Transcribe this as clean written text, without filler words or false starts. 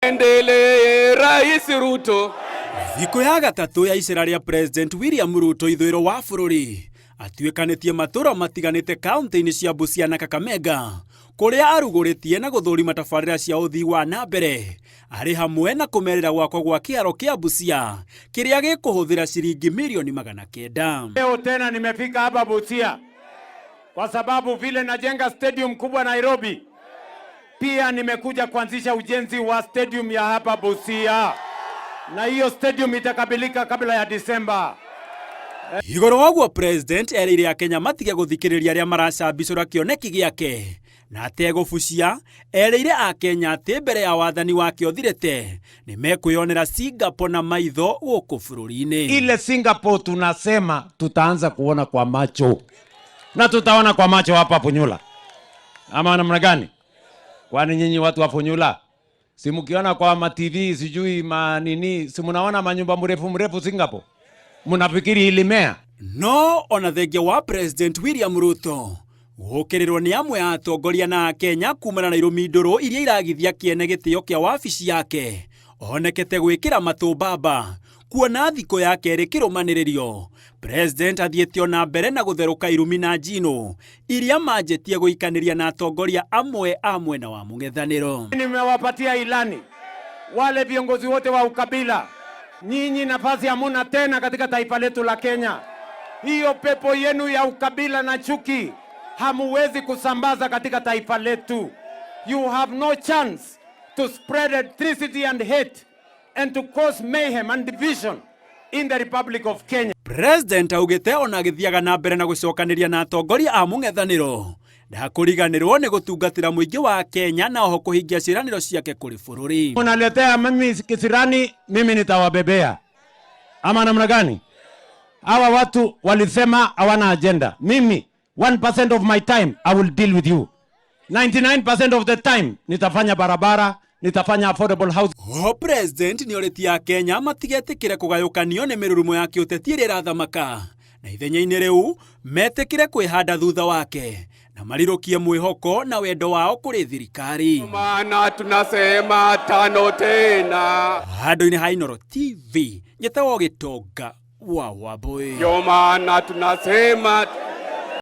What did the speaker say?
Endelee Rais Ruto. Thikũ ya gatatu ya icera rĩa President William Ruto ithũĩro wa bũrũri atuĩkanĩtie matũũra matiganĩte kaunti-inĩ cia Busia na Kakamega, kũrĩa arugũrĩtie na gũthũrima tabarĩra cia ũthii wa na mbere arĩ hamwe na kũmerera gwakwa gwa kĩharo kĩa Busia kĩrĩa gĩkũhũthĩra ciringi milioni 900. Leo tena nimefika hapa Busia kwa sababu vile najenga stadium kubwa Nairobi, pia nimekuja kuanzisha ujenzi wa stadium ya hapa Busia, na hiyo stadium itakabilika kabla ya Disemba. Igũrũ waguo President erĩire Akenya matige gũthikĩrĩria arĩa maracambicũra kĩoneki gĩake, na atego Busia erĩire Akenya atĩ mbere ya wathani wake ũthirĩte nĩmekwĩonera Singapore na maitho gũkũ bũrũri-inĩ. Ile Singapore tunasema tutaanza kuona kwa macho, na tutaona kwa macho hapa Funyula, ama namna gani? Kwani nyinyi watu wa Funyula si mkiona kwa ma TV sijui manini, si mnaona manyumba mrefu Singapore? Mnafikiri ilimea? No ona thengia wa President William Ruto gũkĩrĩrwo nĩ amwe a atongoria na Kenya kumana na irũmi ndũrũ iria iragithia kĩene gĩtĩo kĩa wabici yake onekete gwĩkĩra matũ mbamba kuona thikũ yake ĩrĩ kĩrũmanĩrĩrio. President athiĩte ona mbere na gũtherũka irumi na njino iria manjĩtie gũikanĩria na atongoria amwe a mwena wa mũng'ethanĩro. Nimewapatia ilani wale viongozi wote wa ukabila, nyinyi nafasi hamuna tena katika taifa letu la Kenya. Hiyo pepo yenu ya ukabila na chuki hamuwezi kusambaza katika taifa letu. You have no chance to spread electricity and hate and to cause mayhem and division in the Republic of Kenya. President augĩte ona agĩthiaga na mbere na gũcokanĩria na atongoria a mũng'ethanĩro ndakũriganĩrwo nĩ gũtungatĩra mũingĩ wa Kenya na oho kũhingia ciĩranĩro ciake kũrĩ bũrũri. Unaletea mimi kisirani, mimi nitawabebea, ama namna gani? Hawa watu walisema hawana agenda. Mimi 1% of my time I will deal with you. 99% of the time nitafanya barabara, nitafanya affordable house. President nĩ orĩtie Kenya matigetĩkĩre kũgayũkanio nĩ mĩrurumo ya kĩũteti ĩrĩa ĩrathamaka, na ithenya-inĩ rĩu metĩkĩre kwĩhanda thutha wake na marirũkie mwĩhoko na wendo wao kũrĩ thirikari. Maana tunasema tano tena. Handũ-inĩ ha Inooro TV, njĩtagwo Gĩtonga wa Wambũi. Ndio maana tunasema